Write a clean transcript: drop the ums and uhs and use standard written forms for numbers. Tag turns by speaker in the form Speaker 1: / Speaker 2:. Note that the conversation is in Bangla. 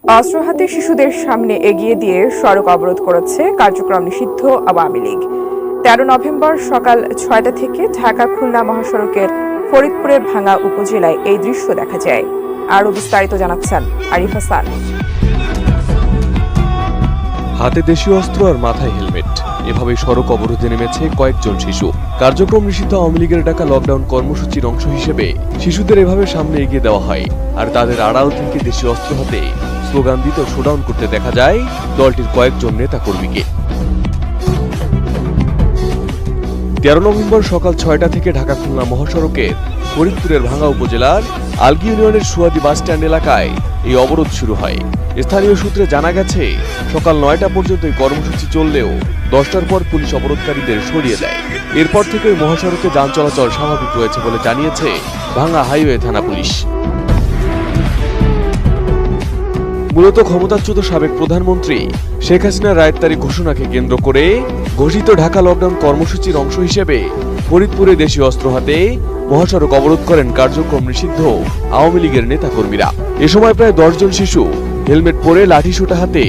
Speaker 1: অস্ত্র হাতে শিশুদের সামনে এগিয়ে দিয়ে সড়ক অবরোধ করেছে কার্যক্রম নিষিদ্ধ আওয়ামী লীগ। 13 নভেম্বর সকাল 6টা থেকে ঢাকা খুলনা মহাসড়কের ফরিদপুরের ভাঙ্গা উপজেলায় এই দৃশ্য দেখা যায়। আরও বিস্তারিত জানাচ্ছেন আরিফ হাসান।
Speaker 2: হাতে দেশীয় অস্ত্র আর মাথায় হেলমেট, এভাবে সড়ক অবরোধে নেমেছে কয়েকজন শিশু। কার্যক্রম নিষিদ্ধ আওয়ামী লীগের ডাকা লকডাউন কর্মসূচির অংশ হিসেবে শিশুদের এভাবে সামনে এগিয়ে দেওয়া হয়, আর তাদের আড়াল থেকে দেশীয় অস্ত্র হাতে স্লোগান দিতে শোডাউন করতে দেখা যায় দলটির কয়েকজন নেতাকর্মীকে। 13 নভেম্বর সকাল 6টা থেকে ঢাকা খুলনা মহাসড়কের ফরিদপুরের ভাঙ্গা উপজেলার আলগি ইউনিয়নের সুয়াদি বাস স্ট্যান্ড এলাকায় এই অবরোধ শুরু হয়। স্থানীয় সূত্রে জানা গেছে, সকাল 9টা পর্যন্ত এই কর্মসূচি চললেও 10টার পর পুলিশ অবরোধকারীদের সরিয়ে দেয়। এরপর থেকে মহাসড়কে যান চলাচল স্বাভাবিক রয়েছে বলে জানিয়েছে ভাঙ্গা হাইওয়ে থানা পুলিশ। মূলত ক্ষমতাচ্যুত সাবেক প্রধানমন্ত্রী শেখ হাসিনার রায়ের তারিখ ঘোষণাকে কেন্দ্র করে ঘোষিত ঢাকা লকডাউন কর্মসূচির অংশ হিসেবে ফরিদপুরে দেশীয় অস্ত্র হাতে মহাসড়ক অবরোধ করেন কার্যক্রম নিষিদ্ধ আওয়ামী লীগের নেতাকর্মীরা। এ সময় প্রায় 10 জন শিশু হেলমেট পরে লাঠিসোঁটা হাতে